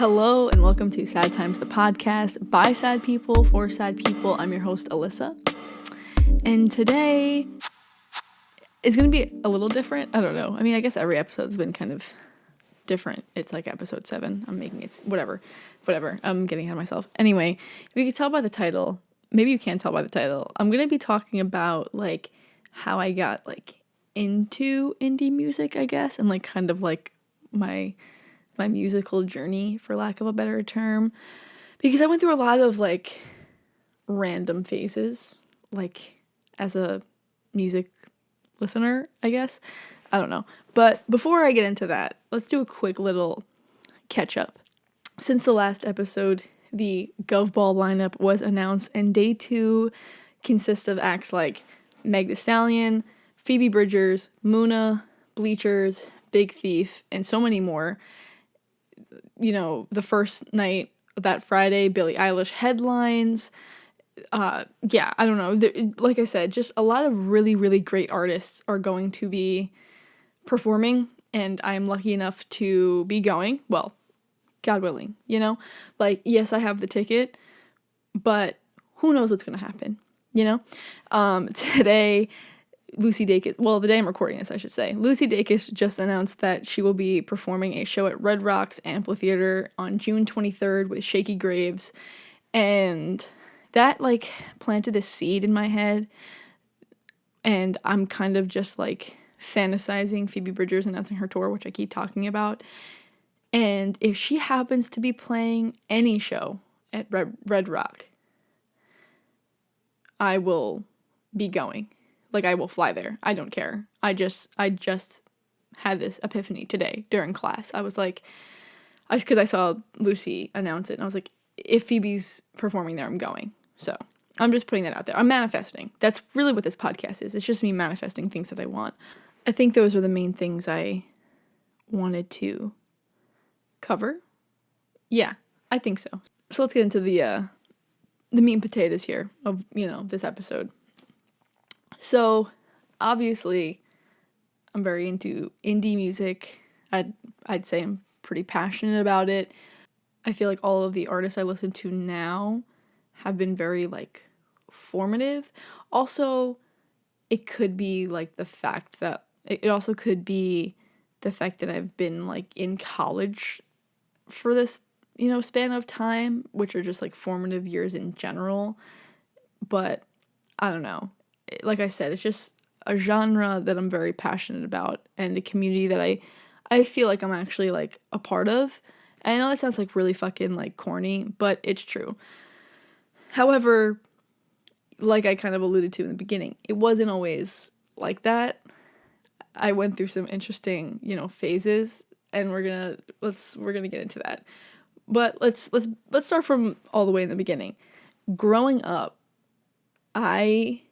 Hello and welcome to Sad Times, the podcast by sad people for sad people. I'm your host, Alyssa. And today is going to be a little different. I don't know. I mean, I guess every episode's been kind of different. It's like episode 7. I'm making it whatever. I'm getting ahead of myself. Anyway, if you can tell by the title, maybe you can't tell by the title, I'm going to be talking about like how I got like into indie music, I guess, and like kind of like my musical journey, for lack of a better term, because I went through a lot of like random phases, like as a music listener, I guess. I don't know. But before I get into that, let's do a quick little catch up. Since the last episode, the Govball lineup was announced, and day 2 consists of acts like Meg Thee Stallion, Phoebe Bridgers, Muna, Bleachers, Big Thief, and so many more. You know, the first night, that Friday, Billie Eilish headlines. I don't know. Like I said, just a lot of really, really great artists are going to be performing, and I'm lucky enough to be going. Well, God willing, you know? Like, yes, I have the ticket, but who knows what's going to happen, you know? Today, Lucy Dacus, well, the day I'm recording this, I should say, Lucy Dacus just announced that she will be performing a show at Red Rocks Amphitheater on June 23rd with Shaky Graves, and that, like, planted this seed in my head, and I'm kind of just, like, fantasizing Phoebe Bridgers announcing her tour, which I keep talking about, and if she happens to be playing any show at Red Rock, I will be going. Like, I will fly there. I don't care. I just had this epiphany today during class. I was like, because I saw Lucy announce it, and I was like, if Phoebe's performing there, I'm going. So I'm just putting that out there. I'm manifesting. That's really what this podcast is. It's just me manifesting things that I want. I think those are the main things I wanted to cover. Yeah, I think so. So let's get into the meat and potatoes here of, this episode. So, obviously, I'm very into indie music. I'd say I'm pretty passionate about it. I feel like all of the artists I listen to now have been very, like, formative. Also, it could be, like, the fact that... It also could be the fact that I've been, like, in college for this, span of time, which are just, like, formative years in general. But, I don't know. Like I said, it's just a genre that I'm very passionate about, and a community that I feel like I'm actually, like, a part of. And I know that sounds, like, really fucking, like, corny, but it's true. However, like I kind of alluded to in the beginning, it wasn't always like that. I went through some interesting, phases, and we're gonna get into that. But let's start from all the way in the beginning. Growing up, I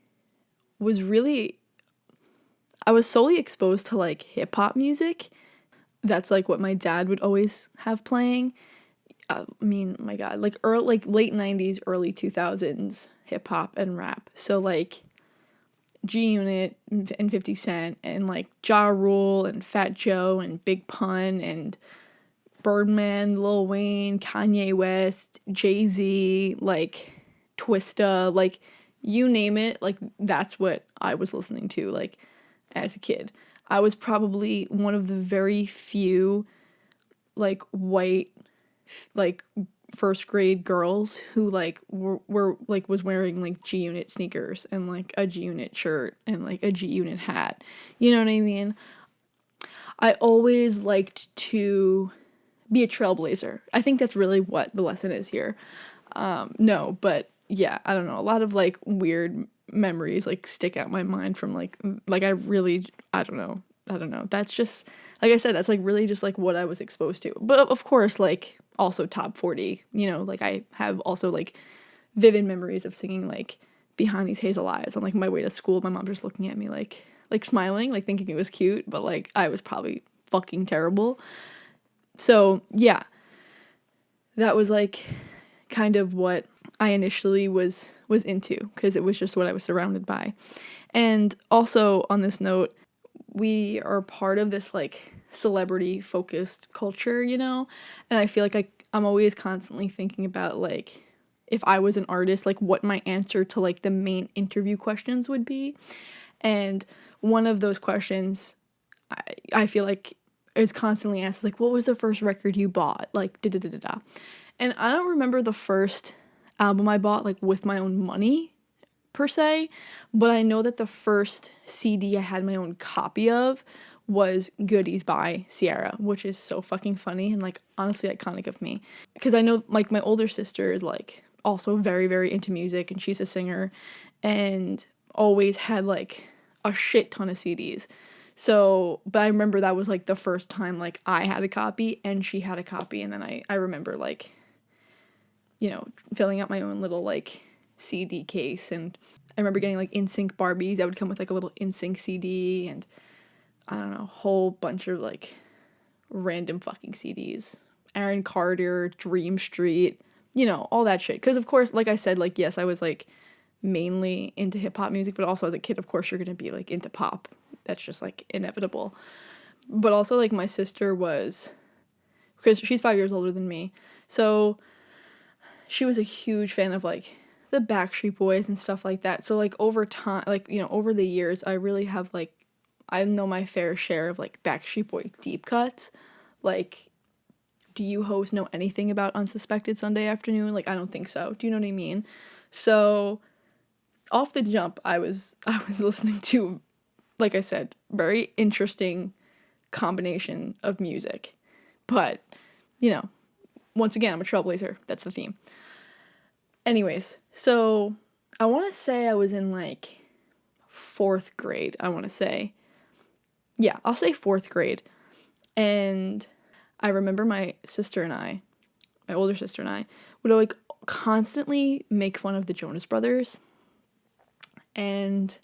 was solely exposed to, like, hip-hop music. That's, like, what my dad would always have playing. I mean, my God, like, late 90s, early 2000s hip-hop and rap. So, like, G-Unit and 50 Cent and, like, Ja Rule and Fat Joe and Big Pun and Birdman, Lil Wayne, Kanye West, Jay-Z, like, Twista, like, you name it, like, that's what I was listening to, like, as a kid. I was probably one of the very few, like, white, like, first grade girls who, like, were like, was wearing, like, G-Unit sneakers and, like, a G-Unit shirt and, like, a G-Unit hat. You know what I mean? I always liked to be a trailblazer. I think that's really what the lesson is here. No, but... yeah, I don't know. A lot of, like, weird memories, like, stick out my mind from, like I don't know. That's just, like I said, that's, like, really just, like, what I was exposed to. But, of course, like, also top 40, like, I have also, like, vivid memories of singing, like, Behind These Hazel Eyes on, like, my way to school. My mom just looking at me, like smiling, like, thinking it was cute, but, like, I was probably fucking terrible. So, yeah. That was, like, kind of what I initially was into, because it was just what I was surrounded by. And also, on this note, we are part of this, like, celebrity focused culture, you know? And I feel like I'm always constantly thinking about like if I was an artist, like what my answer to like the main interview questions would be. And one of those questions I feel like is constantly asked like, what was the first record you bought? Like da da da da da. And I don't remember the first album I bought like with my own money per se, but I know that the first CD I had my own copy of was Goodies by Sierra, which is so fucking funny and like honestly iconic of me. Because I know like my older sister is like also very, very into music and she's a singer and always had like a shit ton of CDs. So, but I remember that was like the first time like I had a copy and she had a copy, and then I remember like, you know, filling out my own little like CD case, and I remember getting like NSYNC Barbies that would come with like a little NSYNC CD, and I don't know, a whole bunch of like random fucking CDs. Aaron Carter, Dream Street, you know, all that shit. Because of course, like I said, like yes, I was like mainly into hip hop music, but also as a kid, of course, you're gonna be like into pop. That's just like inevitable. But also like my sister was, because she's 5 years older than me, so she was a huge fan of like the Backstreet Boys and stuff like that. So like over time, like, you know, over the years, I really have like, I know my fair share of like Backstreet Boys deep cuts. Like, do you hoes know anything about Unsuspected Sunday Afternoon? Like, I don't think so. Do you know what I mean? So off the jump, I was listening to, like I said, very interesting combination of music. But, you know, once again, I'm a trailblazer. That's the theme. Anyways, so I want to say I was in like 4th grade, I want to say. Yeah, I'll say 4th grade. And I remember my sister and I, my older sister and I, would like constantly make fun of the Jonas Brothers. And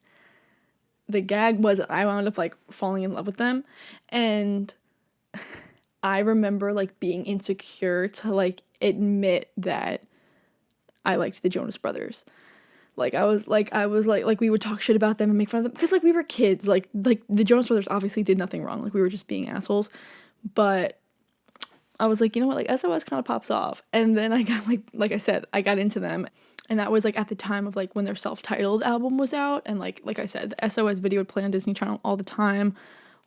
the gag was that I wound up like falling in love with them. And I remember like being insecure to like admit that I liked the Jonas Brothers. Like I was like we would talk shit about them and make fun of them because like we were kids. Like the Jonas Brothers obviously did nothing wrong. Like we were just being assholes. But I was like, you know what, like SOS kind of pops off. And then I got like I said, I got into them. And that was like at the time of like when their self-titled album was out. And like I said, the SOS video would play on Disney Channel all the time.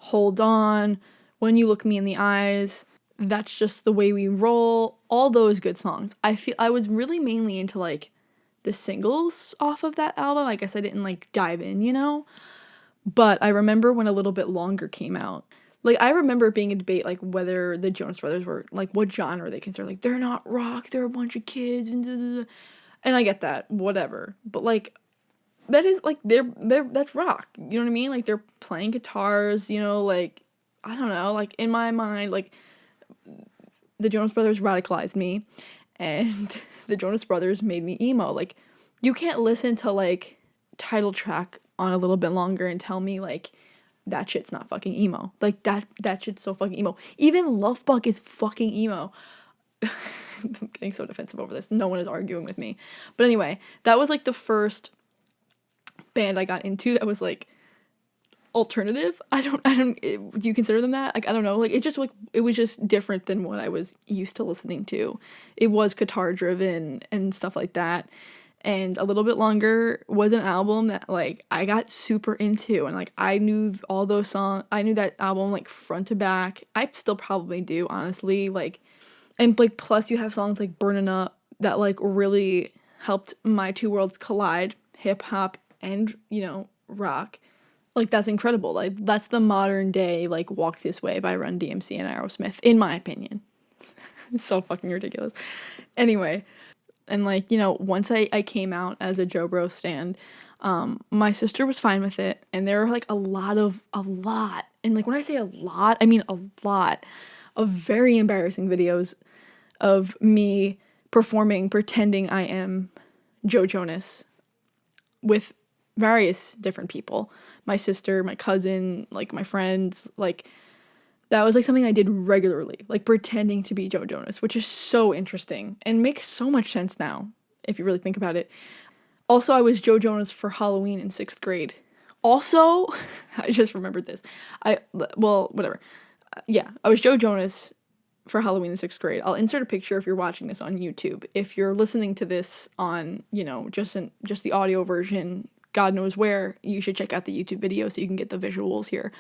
Hold On, When You Look Me in the Eyes, That's Just the Way We Roll, all those good songs. I feel I was really mainly into like the singles off of that album. I guess I didn't like dive in, you know? But I remember when A Little Bit Longer came out. Like, I remember it being a debate, like, whether the Jonas Brothers were, like, what genre they consider. Like, they're not rock, they're a bunch of kids, and da, da, da. And I get that, whatever. But, like, that is, like, that's rock. You know what I mean? Like, they're playing guitars, you know, like, I don't know. Like, in my mind, like, the Jonas Brothers radicalized me, and the Jonas Brothers made me emo. Like, you can't listen to, like, title track on A Little Bit Longer and tell me, like, that shit's not fucking emo. Like, that shit's so fucking emo. Even Love Bug is fucking emo. I'm getting so defensive over this. No one is arguing with me. But anyway, that was, like, the first band I got into that was, like, alternative. Do you consider them that? Like, I don't know. Like, it was just different than what I was used to listening to. It was guitar driven and stuff like that. And A Little Bit Longer was an album that, like, I got super into. And, like, I knew all those songs. I knew that album, like, front to back. I still probably do, honestly. Like, and, like, plus you have songs like Burnin' Up that, like, really helped my two worlds collide. Hip-hop and, you know, rock. Like, that's incredible. Like, that's the modern day, like, Walk This Way by Run DMC and Aerosmith, in my opinion. It's so fucking ridiculous. Anyway. And, like, you know, once I came out as a Joe Bro stan, my sister was fine with it. And there were, like, a lot. And, like, when I say a lot, I mean a lot of very embarrassing videos of me pretending I am Joe Jonas with various different people. My sister, my cousin, like, my friends, like, that was, like, something I did regularly, like, pretending to be Joe Jonas, which is so interesting and makes so much sense now, if you really think about it. Also, I was Joe Jonas for Halloween in 6th grade. Also, I just remembered this. Whatever. yeah, I was Joe Jonas for Halloween in 6th grade. I'll insert a picture if you're watching this on YouTube. If you're listening to this on, just the audio version, God knows where, you should check out the YouTube video so you can get the visuals here.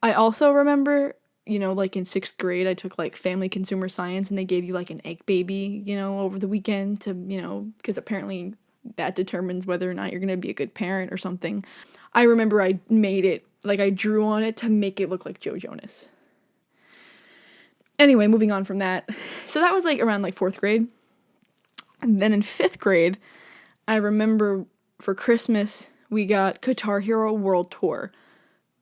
I also remember, like in 6th grade, I took like family consumer science and they gave you like an egg baby, over the weekend to, because apparently that determines whether or not you're going to be a good parent or something. I remember I made it, like I drew on it to make it look like Joe Jonas. Anyway, moving on from that. So that was like around like 4th grade. And then in 5th grade, I remember for Christmas, we got Guitar Hero World Tour,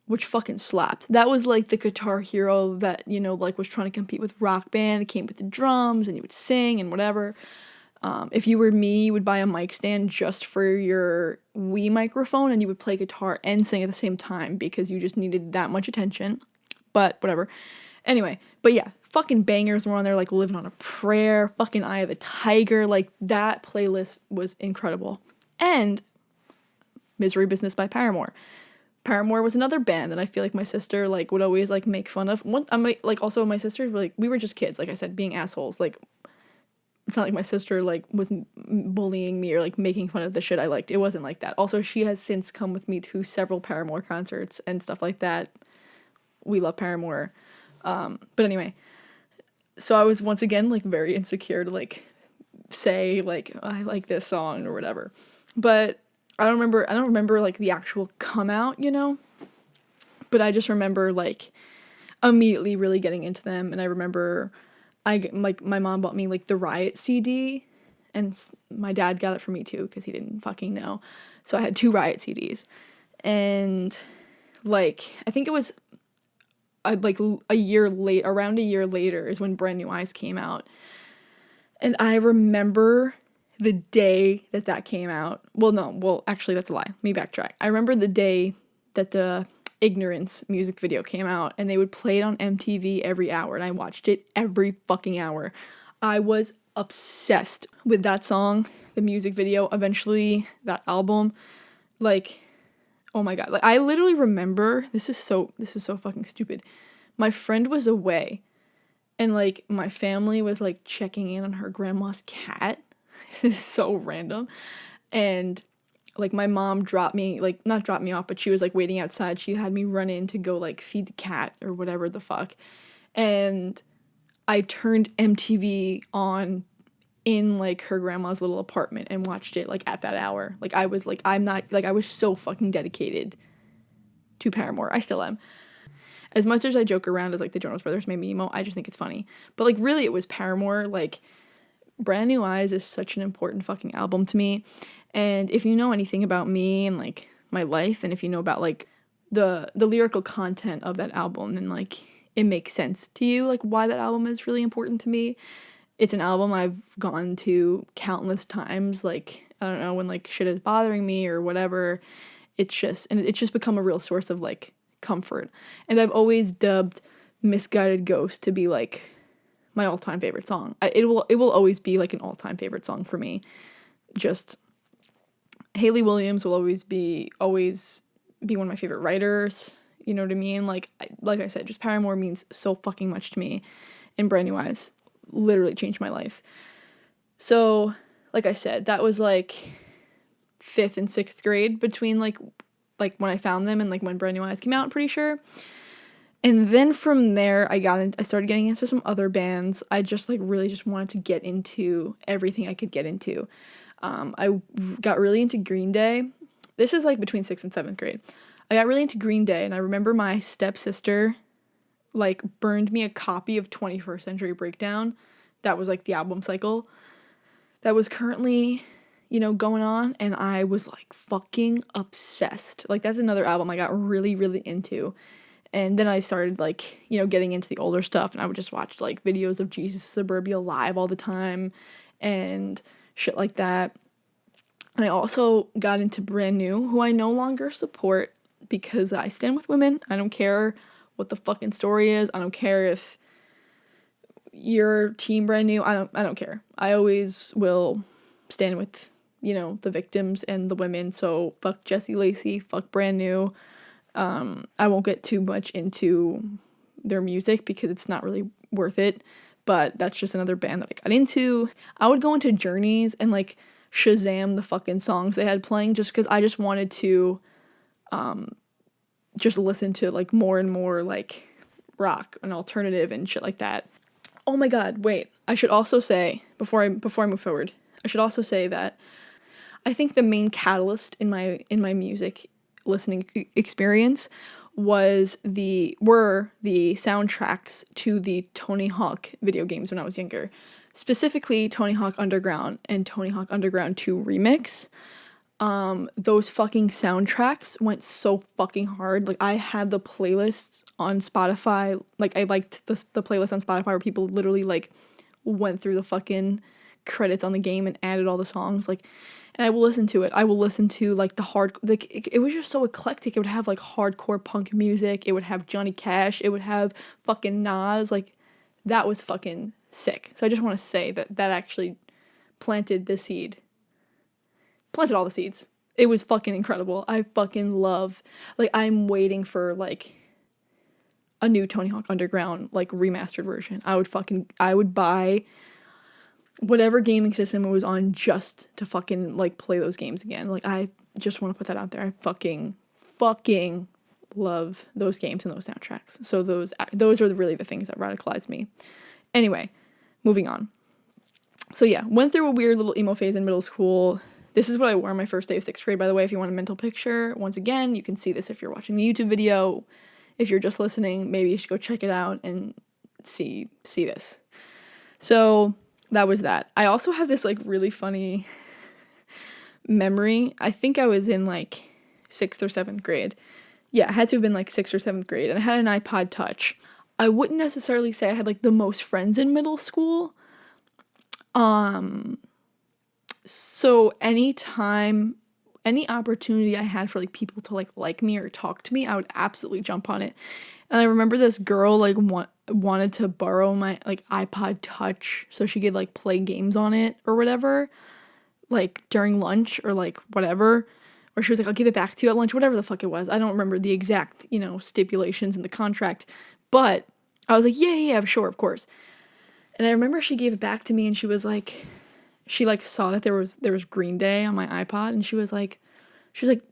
which fucking slapped. That was like the Guitar Hero that, like was trying to compete with Rock Band. It came with the drums and you would sing and whatever. If you were me, you would buy a mic stand just for your Wii microphone and you would play guitar and sing at the same time because you just needed that much attention. But whatever. Anyway, but yeah, fucking bangers were on there, like Living on a Prayer, fucking Eye of the Tiger, like that playlist was incredible. And Misery Business by Paramore. Paramore was another band that I feel like my sister like would always like make fun of. Also my sister, like we were just kids, like I said, being assholes. Like it's not like my sister like was bullying me or like making fun of the shit I liked. It wasn't like that. Also, she has since come with me to several Paramore concerts and stuff like that. We love Paramore. But anyway, so I was once again like very insecure to like say like I like this song or whatever. But I don't remember like the actual come out, but I just remember like immediately really getting into them. And I remember my mom bought me like the Riot CD and my dad got it for me too because he didn't fucking know. So I had 2 Riot CDs and like I think it was around a year later is when Brand New Eyes came out. And I remember the day that came out. Actually that's a lie. Let me backtrack. I remember the day that the Ignorance music video came out and they would play it on MTV every hour and I watched it every fucking hour. I was obsessed with that song, the music video, eventually that album. Like, oh my god. Like I literally remember, this is so fucking stupid. My friend was away and like my family was like checking in on her grandma's cat. This is so random. And like my mom dropped me, like not dropped me off, but she was like waiting outside. She had me run in to go like feed the cat or whatever the fuck. And I turned MTV on in like her grandma's little apartment and watched it like at that hour. Like I was like, I was so fucking dedicated to Paramore. I still am. As much as I joke around as like the Jonas Brothers made me emo, I just think it's funny. But like really it was Paramore. Like Brand New Eyes is such an important fucking album to me. And if you know anything about me and like my life, and if you know about like the lyrical content of that album, then like it makes sense to you like why that album is really important to me. It's an album I've gone to countless times, like I don't know, when like shit is bothering me or whatever. It's just become a real source of like comfort. And I've always dubbed Misguided Ghost to be like my all-time favorite song. It will always be like an all-time favorite song for me. Just Hayley Williams will always be one of my favorite writers. You know what I mean? Like I said, just Paramore means so fucking much to me. And Brand New Eyes literally changed my life. So, like I said, that was like 5th and 6th grade between like when I found them and like when Brand New Eyes came out, I'm pretty sure. And then from there, I started getting into some other bands. I just like really just wanted to get into everything I could get into. I got really into Green Day. This is like between 6th and 7th grade. I got really into Green Day, and I remember my stepsister like burned me a copy of 21st Century Breakdown. That was like the album cycle that was currently, going on, and I was like fucking obsessed. Like that's another album I got really, really into. And then I started like, getting into the older stuff, and I would just watch like videos of Jesus Suburbia Live all the time and shit like that. And I also got into Brand New, who I no longer support because I stand with women. I don't care what the fucking story is. I don't care if you're team Brand New. I don't care. I always will stand with, the victims and the women. So fuck Jessie Lacey, fuck Brand New. I won't get too much into their music because it's not really worth it. But that's just another band that I got into. I would go into Journeys and like Shazam the fucking songs they had playing just because I just wanted to just listen to like more and more like rock and alternative and shit like that. Oh my god, wait. I should also say before I move forward, I should also say that I think the main catalyst in my music listening experience were the soundtracks to the Tony Hawk video games when I was younger. Specifically Tony Hawk Underground and Tony Hawk Underground 2 Remix. Those fucking soundtracks went so fucking hard. Like, I had the playlists on Spotify. Like, I liked the playlist on Spotify where people literally, like, went through the fucking credits on the game and added all the songs. Like, and I will listen to it. I will listen to, like, it was just so eclectic. It would have, like, hardcore punk music. It would have Johnny Cash. It would have fucking Nas. Like, that was fucking sick. So I just want to say that actually planted the seed. Planted all the seeds. It was fucking incredible. I fucking love, like, I'm waiting for, like, a new Tony Hawk Underground, like, remastered version. I would buy whatever gaming system it was on just to fucking, like, play those games again. Like, I just want to put that out there. I fucking love those games and those soundtracks. So those are really the things that radicalized me. Anyway, moving on. So yeah, went through a weird little emo phase in middle school. This is what I wore on my first day of 6th grade, by the way, if you want a mental picture. Once again, you can see this if you're watching the YouTube video. If you're just listening, maybe you should go check it out and see this. So that was that. I also have this, like, really funny memory. I think I was in, like, 6th or 7th grade. Yeah, it had to have been, like, 6th or 7th grade. And I had an iPod Touch. I wouldn't necessarily say I had, like, the most friends in middle school. So any opportunity I had for, like, people to, like me or talk to me, I would absolutely jump on it. And I remember this girl, like, wanted to borrow my, like, iPod Touch so she could, like, play games on it or whatever, like, during lunch or, like, whatever. Or she was like, I'll give it back to you at lunch, whatever the fuck it was. I don't remember the exact, stipulations in the contract. But I was like, yeah, sure, of course. And I remember she gave it back to me and she was like, she, like, saw that there was Green Day on my iPod, and she was like,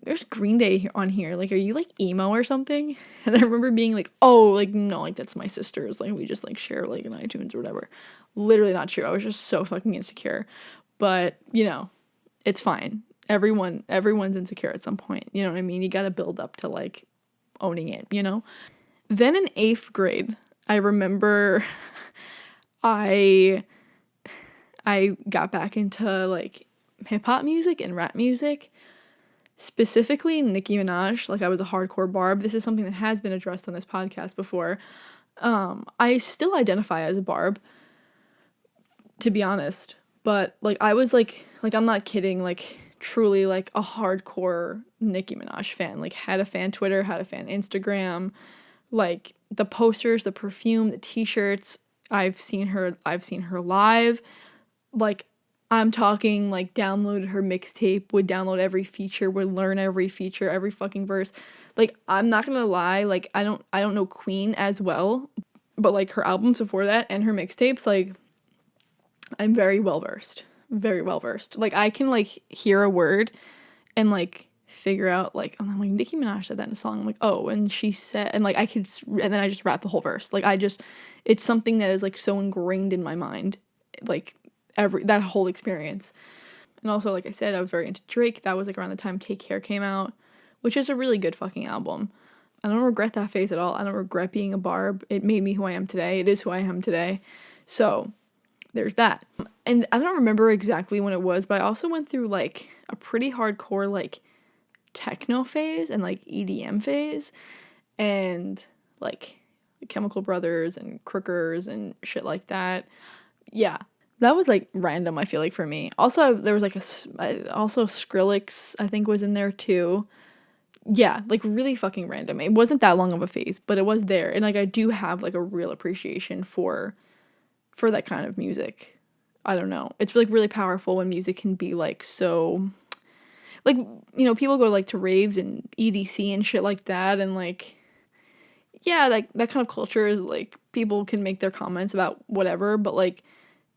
there's Green Day on here. Like, are you, like, emo or something? And I remember being like, oh, like, no, like, that's my sister's. Like, we just, like, share, like, an iTunes or whatever. Literally not true. I was just so fucking insecure. But, it's fine. Everyone's insecure at some point. You know what I mean? You gotta build up to, like, owning it, Then in 8th grade, I remember I got back into, like, hip-hop music and rap music, specifically Nicki Minaj. Like, I was a hardcore barb. This is something that has been addressed on this podcast before. I still identify as a barb, to be honest, but, like, I was, like, I'm not kidding, like, truly, like, a hardcore Nicki Minaj fan. Like, had a fan Twitter, had a fan Instagram, like, the posters, the perfume, the t-shirts. I've seen her live. Like, I'm talking, like, downloaded her mixtape, would download every feature, would learn every feature, every fucking verse. Like, I'm not gonna lie, like, I don't know Queen as well, but, like, her albums before that and her mixtapes, like, I'm very well versed. Very well versed. Like, I can, like, hear a word and, like, figure out, like, I'm like, Nicki Minaj said that in a song. I'm like, oh, and she said, and, like, and then I just rap the whole verse. Like, it's something that is, like, so ingrained in my mind. Like, that whole experience. And also, like I said, I was very into Drake. That was, like, around the time Take Care came out, which is a really good fucking album. I don't regret that phase at all. I don't regret being a barb. It made me who I am today. It is who I am today. So there's that. And I don't remember exactly when it was, but I also went through, like, a pretty hardcore, like, techno phase and, like, EDM phase, and, like, the Chemical Brothers and Crookers and shit like that. Yeah, that was, like, random, I feel like, for me. Also, there was, like, also Skrillex, I think, was in there, too. Yeah, like, really fucking random. It wasn't that long of a phase, but it was there. And, like, I do have, like, a real appreciation for that kind of music. I don't know. It's, like, really powerful when music can be, like, so, like, people go, like, to raves and EDC and shit like that, and, like, yeah, like that kind of culture is like people can make their comments about whatever, but like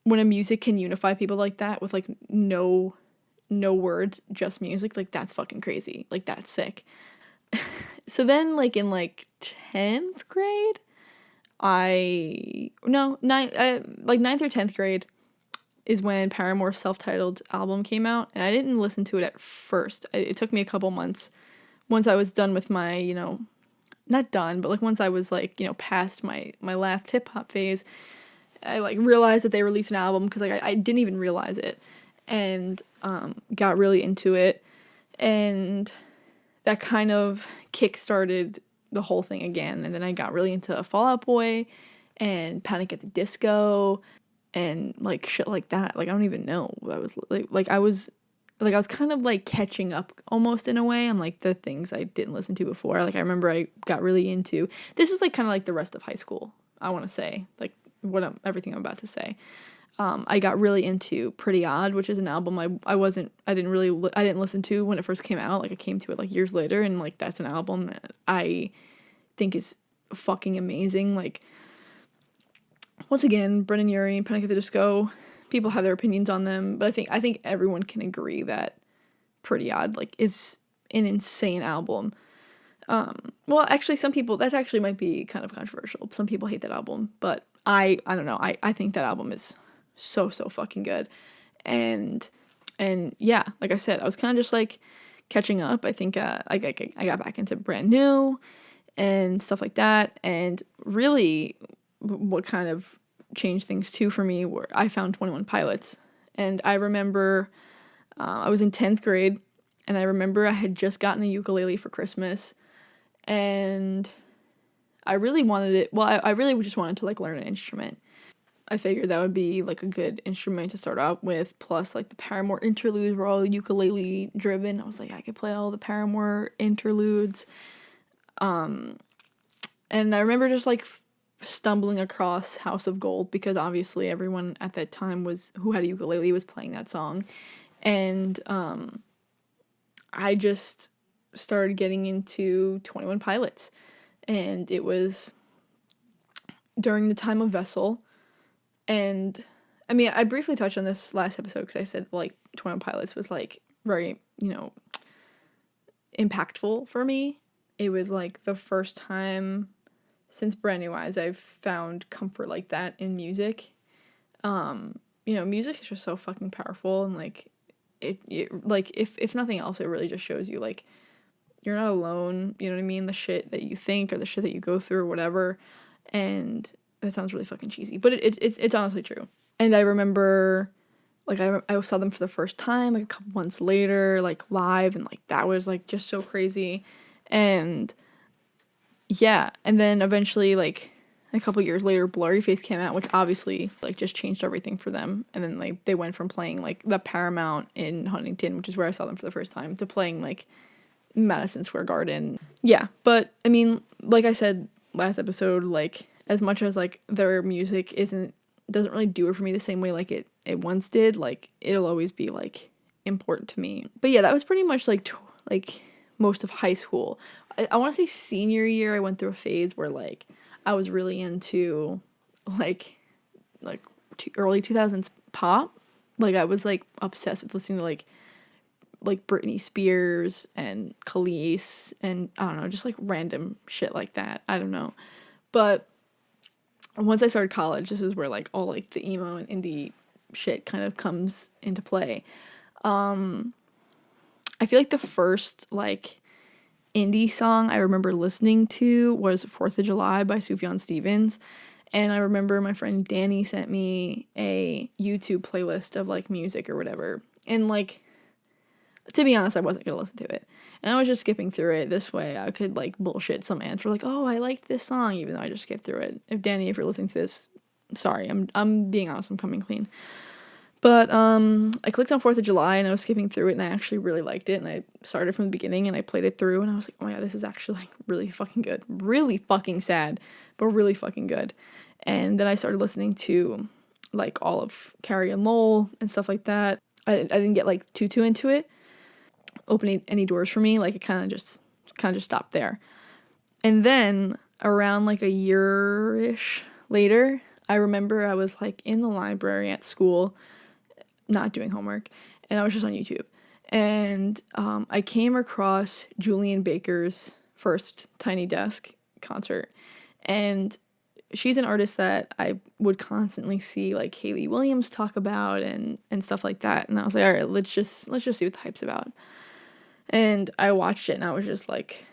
when a music can unify people like that with like no words, just music, like that's fucking crazy. Like that's sick. So then like in like 10th grade, I no, ninth or 10th grade is when Paramore's self-titled album came out, and I didn't listen to it at first. It took me a couple months. Once I was done with my, not done, but like once I was like, past my last hip hop phase, I like realized that they released an album because like I didn't even realize it, and got really into it, and that kind of kick-started the whole thing again. And then I got really into Fall Out Boy and Panic at the Disco and like shit like that. Like I don't even know. I was kind of like catching up almost in a way on like the things I didn't listen to before. Like I remember I got really into, this is like kind of like the rest of high school, I want to say, like everything I'm about to say. I got really into Pretty Odd, which is an album I didn't listen to when it first came out. Like I came to it like years later, and like that's an album that I think is fucking amazing. Like once again, Brendan Urie and Panic at the Disco, people have their opinions on them, but I think everyone can agree that Pretty Odd like is an insane album. Well, actually, some people, that actually might be kind of controversial. Some people hate that album, but I don't know. I think that album is so fucking good. And yeah, like I said, I was kind of just like catching up. I think I got back into Brand New and stuff like that. And really what kind of changed things too for me were I found 21 Pilots. And I remember I was in 10th grade, and I remember I had just gotten a ukulele for Christmas, and I really wanted it. Well, I really just wanted to like learn an instrument. I figured that would be like a good instrument to start out with. Plus, like the Paramore interludes were all ukulele driven. I was like, I could play all the Paramore interludes. And I remember just like stumbling across House of Gold, because obviously everyone at that time who had a ukulele was playing that song. And I just started getting into 21 Pilots. And it was during the time of Vessel. And I mean, I briefly touched on this last episode because I said like 21 Pilots was like very, impactful for me. It was like the first time since Brand New Eyes I've found comfort like that in music. Music is just so fucking powerful, and like it like if nothing else, it really just shows you like you're not alone, you know what I mean? The shit that you think or the shit that you go through or whatever. And that sounds really fucking cheesy, but it's honestly true. And I remember, like, I saw them for the first time, like, a couple months later, like, live, and, like, that was, like, just so crazy. And, yeah, and then eventually, like, a couple years later, Blurry Face came out, which obviously, like, just changed everything for them. And then, like, they went from playing, like, the Paramount in Huntington, which is where I saw them for the first time, to playing, like, Madison Square Garden. Yeah, but, I mean, like I said last episode, like, as much as like their music doesn't really do it for me the same way like it once did, like it'll always be like important to me. But yeah, that was pretty much like most of high school. I want to say senior year I went through a phase where like I was really into like early 2000s pop. Like I was like obsessed with listening to like Britney Spears and Khalees and I don't know, just like random shit like that. I don't know. But once I started college, this is where like all like the emo and indie shit kind of comes into play. I feel like the first like indie song I remember listening to was 4th of July by Sufjan Stevens. And I remember my friend Danny sent me a YouTube playlist of like music or whatever. And like, to be honest, I wasn't going to listen to it. And I was just skipping through it. This way I could like bullshit some answer like, oh, I liked this song, even though I just skipped through it. If you're listening to this, sorry, I'm being honest, I'm coming clean. But I clicked on 4th of July and I was skipping through it, and I actually really liked it. And I started from the beginning and I played it through, and I was like, oh my God, this is actually like really fucking good. Really fucking sad, but really fucking good. And then I started listening to like all of Carrie and Lowell and stuff like that. I didn't get like too into it, opening any doors for me. Like it kind of just stopped there. And then around like a year-ish later, I remember I was like in the library at school, not doing homework, and I was just on YouTube. And I came across Julian Baker's first Tiny Desk concert. And she's an artist that I would constantly see like Hayley Williams talk about and stuff like that. And I was like, all right, let's just see what the hype's about. And I watched it and I was just like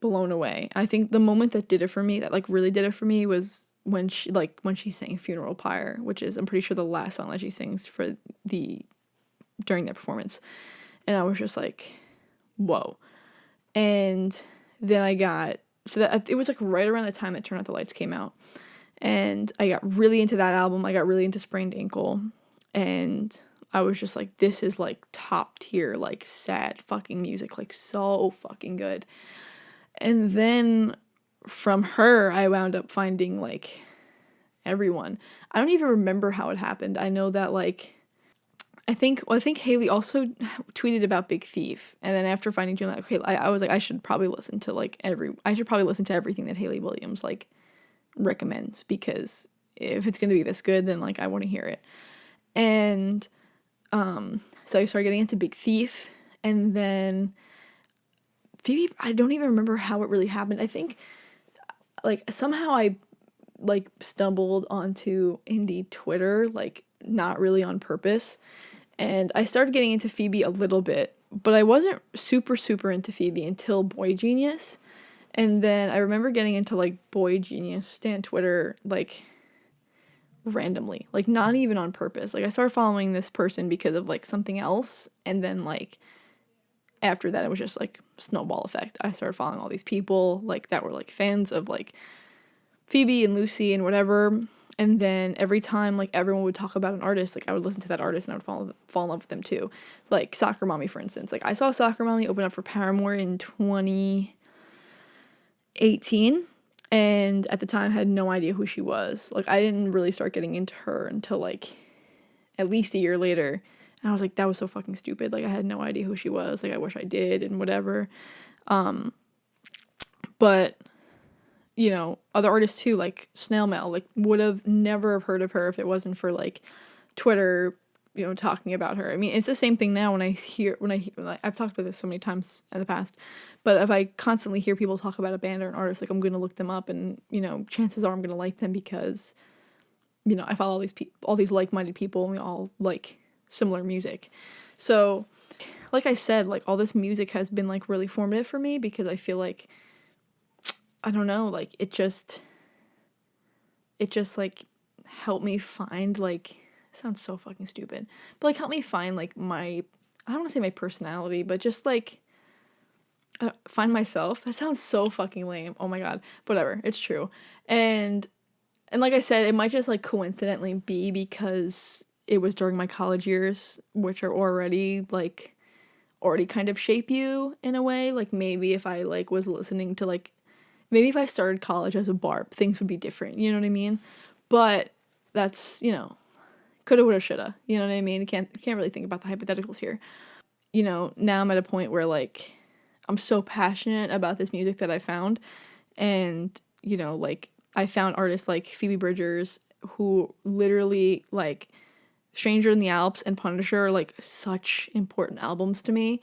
blown away. I think the moment that did it for me, that like really did it for me, was when she sang Funeral Pyre, which is, I'm pretty sure, the last song that she sings during that performance. And I was just like, whoa. And then it was like right around the time that Turn Out the Lights came out. And I got really into that album. I got really into Sprained Ankle. And I was just like, this is like top tier, like sad fucking music, like so fucking good. And then from her, I wound up finding like everyone. I don't even remember how it happened. I know that like, I think Hayley also tweeted about Big Thief. And then after finding Julian, okay, I was like, I should probably listen to everything that Hayley Williams like recommends, because if it's going to be this good, then like I want to hear it. And so I started getting into Big Thief, and then Phoebe, I don't even remember how it really happened. I think like somehow I like stumbled onto indie Twitter, like not really on purpose. And I started getting into Phoebe a little bit, but I wasn't super, super into Phoebe until Boy Genius. And then I remember getting into like Boy Genius stan Twitter like randomly, like not even on purpose. Like I started following this person because of like something else, and then like after that it was just like snowball effect. I started following all these people like that were like fans of like Phoebe and Lucy and whatever. And then every time like everyone would talk about an artist, like I would listen to that artist and I would fall in love with them too. Like Soccer Mommy, for instance. Like I saw Soccer Mommy open up for Paramore in 2018, and at the time had no idea who she was. Like I didn't really start getting into her until like at least a year later. And I was like, that was so fucking stupid. Like I had no idea who she was. Like I wish I did and whatever. But you know, other artists too, like Snail Mail, like would have never heard of her if it wasn't for like Twitter, you know, talking about her. I mean, it's the same thing now when I've talked about this so many times in the past, but if I constantly hear people talk about a band or an artist, like I'm going to look them up, and, you know, chances are I'm going to like them because, you know, I follow all these like-minded people, and we all like similar music. So like I said, like all this music has been like really formative for me, because I feel like, I don't know, like it just like helped me find like, it sounds so fucking stupid, but like help me find like I don't want to say my personality, but just like find myself. That sounds so fucking lame. Oh my god, whatever, it's true. And like I said, it might just like coincidentally be because it was during my college years, which are already kind of shape you in a way. Like maybe if I like was listening to like, maybe if I started college as a barb, things would be different, you know what I mean? But that's, you know, coulda, woulda, shoulda, you know what I mean? You can't really think about the hypotheticals here. You know, now I'm at a point where, like, I'm so passionate about this music that I found, and, you know, like, I found artists like Phoebe Bridgers, who literally, like, Stranger in the Alps and Punisher are, like, such important albums to me.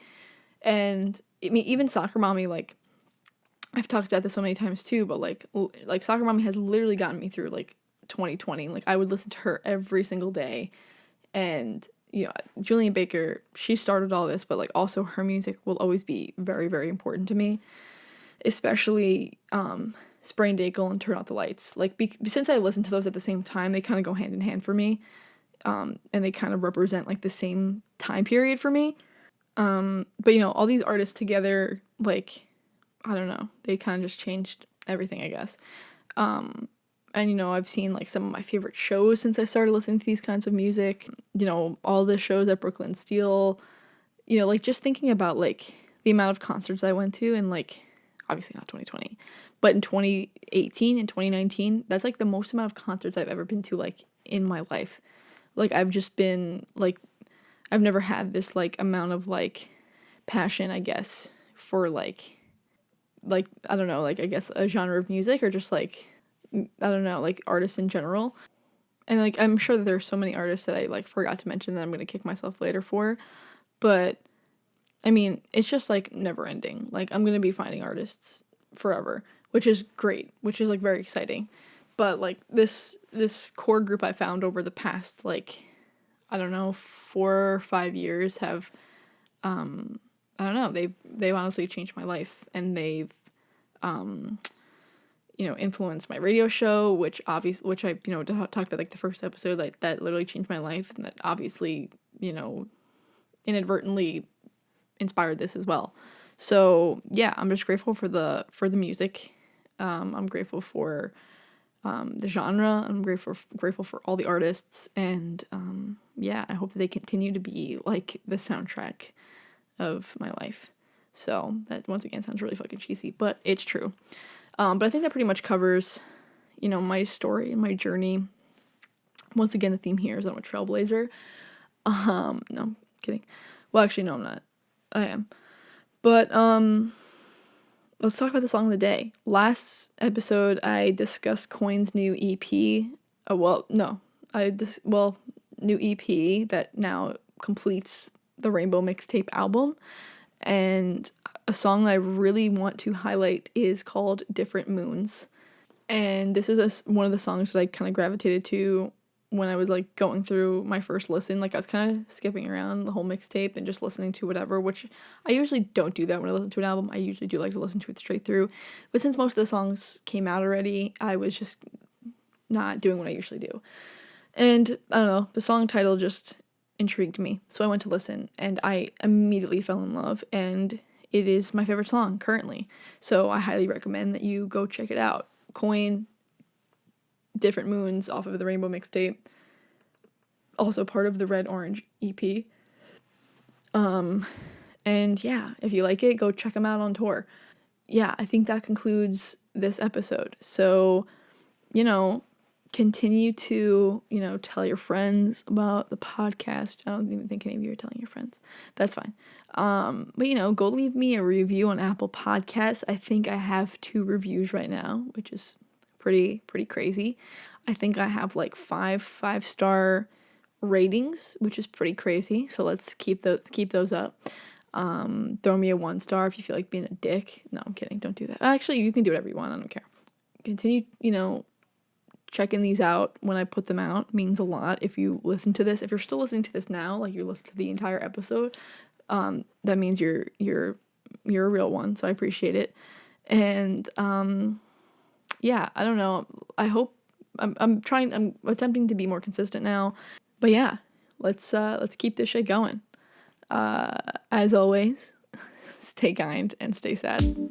And, I mean, even Soccer Mommy, like, I've talked about this so many times too, but like Soccer Mommy has literally gotten me through like 2020. Like I would listen to her every single day. And, you know, Julian Baker, she started all this, but like also her music will always be very, very important to me, especially Sprained Ankle and Turn Out the Lights. Like since I listen to those at the same time, they kind of go hand in hand for me, and they kind of represent like the same time period for me. But you know, all these artists together, like, I don't know, they kind of just changed everything, I guess. And, you know, I've seen, like, some of my favorite shows since I started listening to these kinds of music. You know, all the shows at Brooklyn Steel. You know, like, just thinking about, like, the amount of concerts I went to in, like, obviously not 2020, but in 2018 and 2019, that's, like, the most amount of concerts I've ever been to, like, in my life. Like, I've just been, like, I've never had this, like, amount of, like, passion, I guess, for, like, like, I don't know, like, I guess a genre of music, or just like, I don't know, like artists in general. And like, I'm sure that there's so many artists that I like forgot to mention that I'm gonna kick myself later for, but I mean, it's just like never ending. Like, I'm gonna be finding artists forever, which is great, which is like very exciting. But like this core group I found over the past, like, I don't know, 4 or 5 years have, I don't know, they've honestly changed my life, and they've influenced my radio show, which I talked about like the first episode, like that literally changed my life, and that obviously, inadvertently inspired this as well. So yeah, I'm just grateful for the music. I'm grateful for the genre. I'm grateful for all the artists, and yeah, I hope that they continue to be like the soundtrack of my life. So that, once again, sounds really fucking cheesy, but it's true. But I think that pretty much covers, my story and my journey. Once again, the theme here is I'm a trailblazer. No, I'm kidding. Well, actually, no, I'm not. I am. But let's talk about the song of the day. Last episode, I discussed Coin's new EP. New EP that now completes the Rainbow Mixtape album. And a song that I really want to highlight is called Different Moons. And this is one of the songs that I kind of gravitated to when I was like going through my first listen. Like, I was kind of skipping around the whole mixtape and just listening to whatever, which I usually don't do that when I listen to an album. I usually do like to listen to it straight through. But since most of the songs came out already, I was just not doing what I usually do. And I don't know, the song title just intrigued me. So I went to listen, and I immediately fell in love, and it is my favorite song currently. So I highly recommend that you go check it out. Coin, Different Moons, off of the Rainbow Mixtape, also part of the Red Orange EP. And yeah, if you like it, go check them out on tour. Yeah, I think that concludes this episode. So, continue to, tell your friends about the podcast. I don't even think any of you are telling your friends. That's fine. But, go leave me a review on Apple Podcasts. I think I have 2 reviews right now, which is pretty crazy. I think I have like 5-star ratings, which is pretty crazy. So let's keep those up. Throw me a 1 star if you feel like being a dick. No, I'm kidding. Don't do that. Actually, you can do whatever you want. I don't care. Continue, checking these out when I put them out. It means a lot. If you listen to this, if you're still listening to this now, like you listened to the entire episode, that means you're a real one. So I appreciate it. And yeah, I don't know. I hope I'm attempting to be more consistent now. But yeah, let's keep this shit going. As always, stay kind and stay sad.